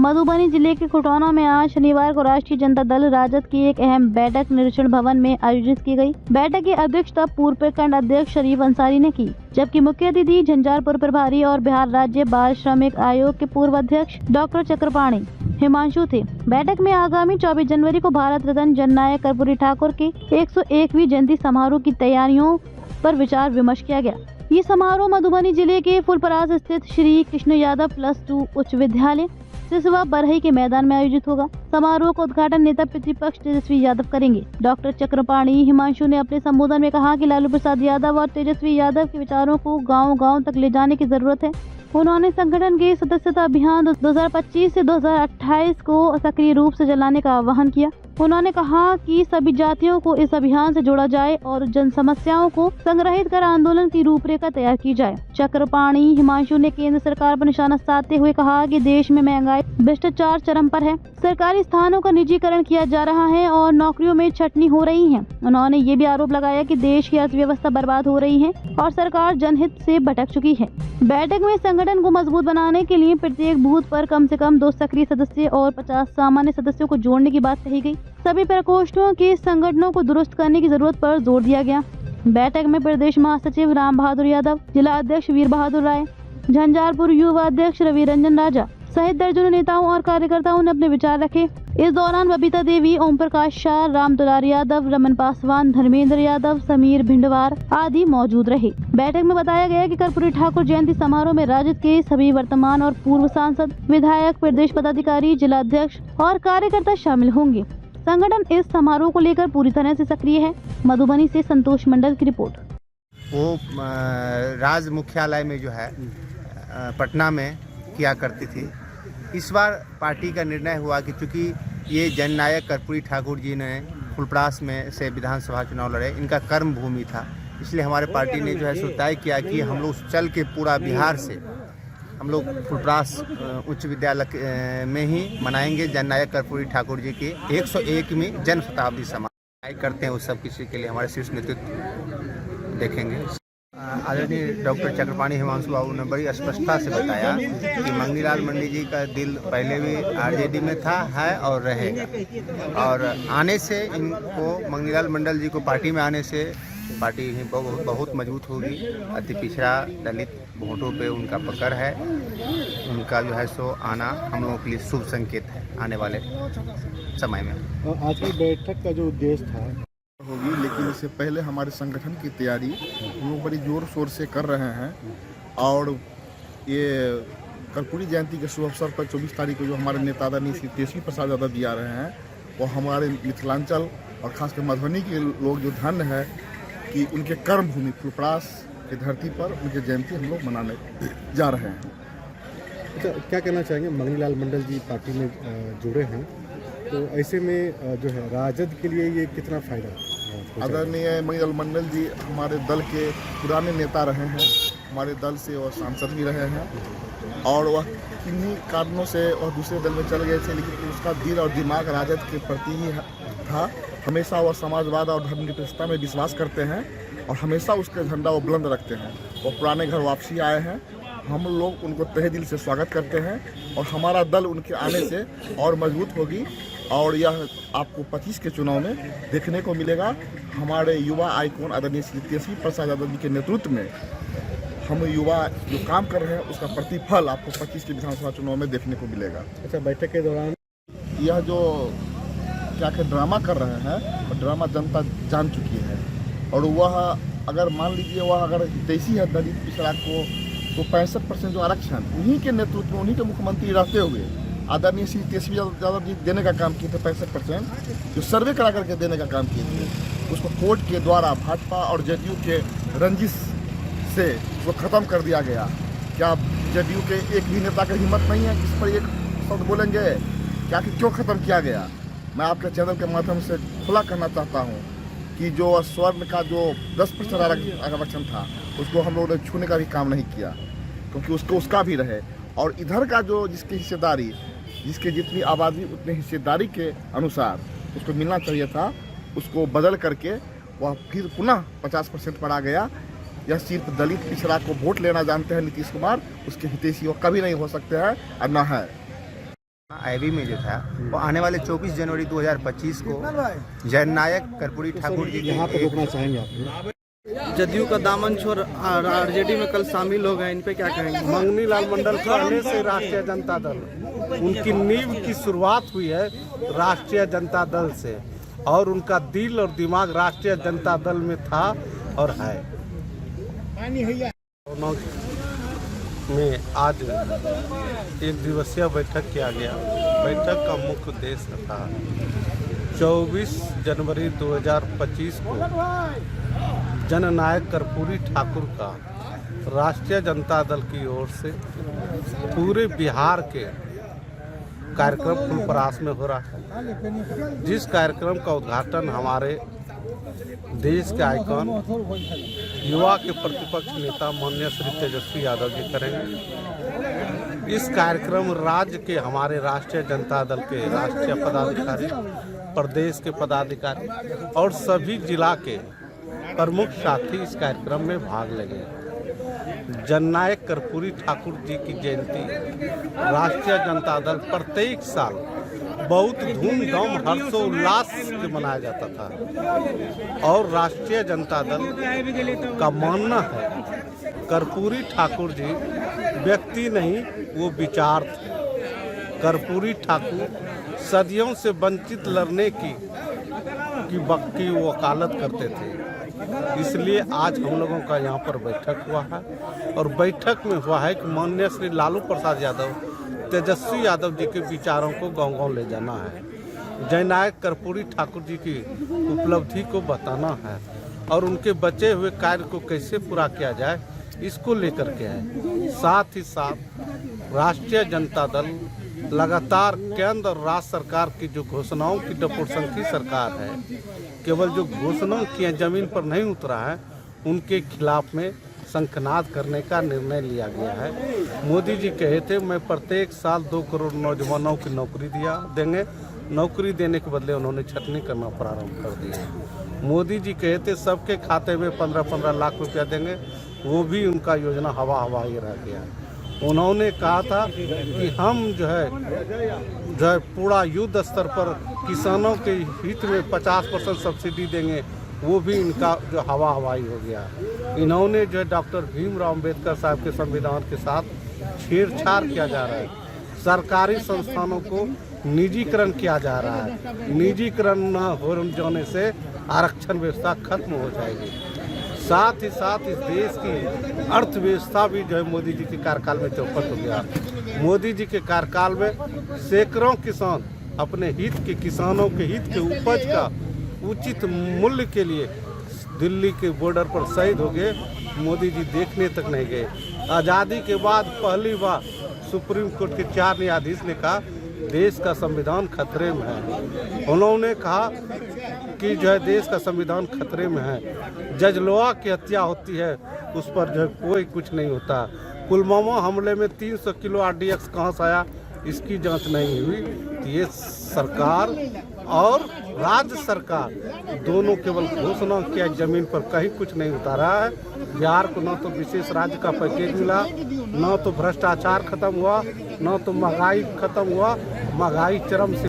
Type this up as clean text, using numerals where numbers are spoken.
मधुबनी जिले के खुटौना में आज शनिवार को राष्ट्रीय जनता दल राजद की एक अहम बैठक निरीक्षण भवन में आयोजित की गई। बैठक की अध्यक्षता पूर्व प्रखंड अध्यक्ष शरीफ अंसारी ने की, जबकि मुख्य अतिथि झंझारपुर प्रभारी और बिहार राज्य बाल श्रमिक आयोग के पूर्व अध्यक्ष डॉक्टर चक्रपाणी हिमांशु थे। बैठक में आगामी 24 जनवरी को भारत रत्न जननायक कर्पूरी ठाकुर के 101वीं जयंती समारोह की तैयारियों पर विचार विमर्श किया गया। ये समारोह मधुबनी जिले के फुलपरास स्थित श्री कृष्ण यादव +2 उच्च विद्यालय सिसवा बरही के मैदान में आयोजित होगा। समारोह का उद्घाटन नेता प्रतिपक्ष तेजस्वी यादव करेंगे। डॉक्टर चक्रपाणी हिमांशु ने अपने संबोधन में कहा कि लालू प्रसाद यादव और तेजस्वी यादव के विचारों को गांव-गांव तक ले जाने की जरूरत है। उन्होंने संगठन के सदस्यता अभियान 2025 से 2028 को सक्रिय रूप से चलाने का आह्वान किया। उन्होंने कहा कि सभी जातियों को इस अभियान से जोड़ा जाए और जन समस्याओं को संग्रहित कर आंदोलन की रूपरेखा तैयार की जाए। चक्रपाणी हिमांशु ने केंद्र सरकार पर निशाना साधते हुए कहा कि देश में महंगाई, भ्रष्टाचार चरम पर है, सरकारी स्थानों का निजीकरण किया जा रहा है और नौकरियों में छटनी हो रही है। उन्होंने ये भी आरोप लगाया कि देश की अर्थव्यवस्था बर्बाद हो रही है और सरकार जनहित से भटक चुकी है। बैठक में संगठन को मजबूत बनाने के लिए प्रत्येक बूथ पर कम से कम 2 सक्रिय सदस्य और 50 सामान्य सदस्यों को जोड़ने की बात कही गई। सभी प्रकोष्ठों के संगठनों को दुरुस्त करने की जरूरत पर जोर दिया गया। बैठक में प्रदेश महासचिव राम बहादुर यादव, जिला अध्यक्ष वीर बहादुर राय, झंझारपुर युवा अध्यक्ष रवि रंजन राजा सहित दर्जनों नेताओं और कार्यकर्ताओं ने अपने विचार रखे। इस दौरान बबीता देवी, ओम प्रकाश शाह, राम दुलार यादव, रमन पासवान, धर्मेंद्र यादव, समीर भिंडवार आदि मौजूद रहे। बैठक में बताया गया कि कर्पूरी ठाकुर जयंती समारोह में राज्य के सभी वर्तमान और पूर्व सांसद, विधायक, प्रदेश पदाधिकारी, जिला अध्यक्ष और कार्यकर्ता शामिल होंगे। संगठन इस समारोह को लेकर पूरी तरह से सक्रिय है। मधुबनी से संतोष मंडल की रिपोर्ट। वो राज्य मुख्यालय में जो है पटना में किया करती थी। इस बार पार्टी का निर्णय हुआ कि चूँकि ये जननायक कर्पूरी ठाकुर जी ने फुलपरास में से विधानसभा चुनाव लड़े, इनका कर्म भूमि था, इसलिए हमारे पार्टी ने जो है सो तय किया कि हम लोग चल के पूरा बिहार से हम लोग फुलपरास उच्च विद्यालय में ही मनाएंगे जननायक कर्पूरी ठाकुर जी की 101वीं जन्म शताब्दी समारोह करते हैं। उस सब किसी के लिए हमारे शीर्ष नेतृत्व देखेंगे। आदरणीय डॉक्टर चक्रपाणी हिमांशु बाबू ने बड़ी स्पष्टता से बताया कि मंगनीलाल मंडी जी का दिल पहले भी आरजेडी में था, है और रहेगा। और आने से इनको मंगनीलाल मंडल जी को पार्टी में आने से पार्टी ही बहुत मजबूत होगी। अति पिछड़ा दलित वोटों पे उनका पकड़ है। उनका जो है सो आना हम लोगों के लिए शुभ संकेत है आने वाले समय में। आज की बैठक का जो उद्देश्य था होगी, लेकिन इससे पहले हमारे संगठन की तैयारी हम लोग बड़ी जोर शोर से कर रहे हैं। और ये कर्पूरी जयंती के शुभ अवसर पर 24 तारीख को जो हमारे नेता आदरणीय श्री तेजस्वी प्रसाद यादव जी आ रहे हैं, वो हमारे मिथिलांचल और खासकर मधुबनी के लोग जो धन्य है कि उनके कर्म भूमि फुलपरास की धरती पर उनकी जयंती हम लोग मनाने जा रहे हैं। अच्छा, क्या कहना चाहेंगे? मंगनीलाल मंडल जी पार्टी में जुड़े हैं, तो ऐसे में जो है राजद के लिए ये कितना फायदा? आदरणीय मंगनीलाल मंडल जी हमारे दल के पुराने नेता रहे हैं, हमारे दल से और सांसद भी रहे हैं। और वह किन्हीं कारणों से वह दूसरे दल में चल गए थे, लेकिन उसका दिल और दिमाग राजद के प्रति ही था। हमेशा वह समाजवाद और धर्मनिरपेक्षता में विश्वास करते हैं और हमेशा उसका झंडा वो बुलंद रखते हैं। वो पुराने घर वापसी आए हैं, हम लोग उनको तहे दिल से स्वागत करते हैं और हमारा दल उनके आने से और मजबूत होगी। और यह आपको 25 के चुनाव में देखने को मिलेगा। हमारे युवा आइकॉन आदरणीय श्री तेजस्वी प्रसाद यादव जी के नेतृत्व में हम युवा जो काम कर रहे हैं उसका प्रतिफल आपको 25 के विधानसभा चुनाव में देखने को मिलेगा। अच्छा, बैठक के दौरान यह जो क्या ड्रामा कर रहे हैं, वो ड्रामा जनता जान चुकी है। और वह अगर मान लीजिए वह अगर हितैषी है दलित पिछड़ा को, तो 65% जो आरक्षण उन्हीं के नेतृत्व में, उन्हीं के मुख्यमंत्री रहते हुए आदरणीय श्री तेजस्वी यादव जी देने का काम किए थे। 65% जो सर्वे करा करके देने का काम किए थे, उसको कोर्ट के द्वारा भाजपा और जेडीयू के रंजिश से वो ख़त्म कर दिया गया। क्या जेडीयू के एक भी नेता की हिम्मत नहीं है इस पर एक शब्द बोलेंगे क्या कि क्यों ख़त्म किया गया? मैं आपके चैनल के माध्यम से खुला करना चाहता हूँ कि जो स्वर्ण का जो 10% आरक्षण था, उसको हम लोगों ने छूने का भी काम नहीं किया, क्योंकि उसको उसका भी रहे। और इधर का जो जिसकी हिस्सेदारी, जिसके जितनी आबादी उतनी हिस्सेदारी के अनुसार उसको मिलना चाहिए था, उसको बदल करके वह फिर पुनः 50% पर आ गया। यह सिर्फ दलित पिछड़ा को वोट लेना जानते हैं नीतीश कुमार, उसके हितैषी वो कभी नहीं हो सकते हैं और न है। आईवी में जो था वो आने वाले 24 जनवरी 2025 को जननायक कर्पूरी ठाकुर जी यहाँ पर रोकना चाहेंगे आप? जदयू का दामन छोड़ आरजेडी में कल शामिल हो गए, इन पे क्या कहेंगे? मंगनी लाल मंडल पहले से राष्ट्रीय जनता दल, उनकी नींव की शुरुआत हुई है राष्ट्रीय जनता दल से, और उनका दिल और दिमाग राष्ट्रीय जनता दल में था और है। में आज एक दिवसीय बैठक किया गया। बैठक का मुख्य उद्देश्य था 24 जनवरी 2025 को जननायक कर्पूरी ठाकुर का राष्ट्रीय जनता दल की ओर से पूरे बिहार के कार्यक्रम फुलपरास में हो रहा है, जिस कार्यक्रम का उद्घाटन हमारे देश के आइकॉन युवा के प्रतिपक्ष नेता माननीय श्री तेजस्वी यादव जी करेंगे। इस कार्यक्रम राज्य के हमारे राष्ट्रीय जनता दल के राष्ट्रीय पदाधिकारी, प्रदेश के पदाधिकारी और सभी जिला के प्रमुख साथी इस कार्यक्रम में भाग लेंगे। जननायक कर्पूरी ठाकुर जी की जयंती राष्ट्रीय जनता दल प्रत्येक साल बहुत धूमधाम हर्षोल्लास से मनाया जाता था, और राष्ट्रीय जनता दल का मानना है कर्पूरी ठाकुर जी व्यक्ति नहीं, वो विचार थे। कर्पूरी ठाकुर सदियों से वंचित लड़ने की वकालत करते थे, इसलिए आज हम लोगों का यहाँ पर बैठक हुआ है, और बैठक में हुआ है कि माननीय श्री लालू प्रसाद यादव, तेजस्वी यादव जी के विचारों को गांव-गांव ले जाना है, जननायक कर्पूरी ठाकुर जी की उपलब्धि को बताना है, और उनके बचे हुए कार्य को कैसे पूरा किया जाए इसको लेकर के है। साथ ही साथ राष्ट्रीय जनता दल लगातार केंद्र और राज्य सरकार की जो घोषणाओं की डपोरसंखी सरकार है, केवल जो घोषणाएं की जमीन पर नहीं उतरा है, उनके खिलाफ में शंखनाद करने का निर्णय लिया गया है। मोदी जी कहे थे मैं प्रत्येक साल 2 करोड़ नौजवानों की नौकरी देंगे, नौकरी देने के बदले उन्होंने छटनी करना प्रारंभ कर दिया। मोदी जी कहे थे सबके खाते में 15-15 लाख रुपया देंगे, वो भी उनका योजना हवा ही रह गया। उन्होंने कहा था कि हम जो है पूरा युद्ध स्तर पर किसानों के हित में 50% सब्सिडी देंगे, वो भी इनका जो हवाई हो गया। इन्होंने जो है डॉक्टर भीमराव अंबेडकर साहब के संविधान के साथ छेड़छाड़ किया जा रहा है, सरकारी संस्थानों को निजीकरण किया जा रहा है। निजीकरण न हो जाने से आरक्षण व्यवस्था खत्म हो जाएगी। साथ ही साथ इस देश की अर्थव्यवस्था भी जो है मोदी जी के कार्यकाल में चौपट हो गया। मोदी जी के कार्यकाल में सैकड़ों किसान अपने हित के किसानों के हित के उपज का उचित मूल्य के लिए दिल्ली के बॉर्डर पर शहीद हो गए। मोदी जी देखने तक नहीं गए। आज़ादी के बाद पहली बार सुप्रीम कोर्ट के 4 न्यायाधीश ने कहा देश का संविधान खतरे में है। उन्होंने कहा कि जो है देश का संविधान खतरे में है। जज लोआ की हत्या होती है, उस पर जो है कोई कुछ नहीं होता। पुलवामा हमले में 300 किलो RDX कहाँ से आया, इसकी जांच नहीं हुई। तो ये सरकार और राज्य सरकार दोनों केवल घोषणा किया, जमीन पर कहीं कुछ नहीं उतारा है। बिहार को न तो विशेष राज्य का पैकेज मिला, न तो भ्रष्टाचार खत्म हुआ, न तो महंगाई खत्म हुआ। महंगाई चरम से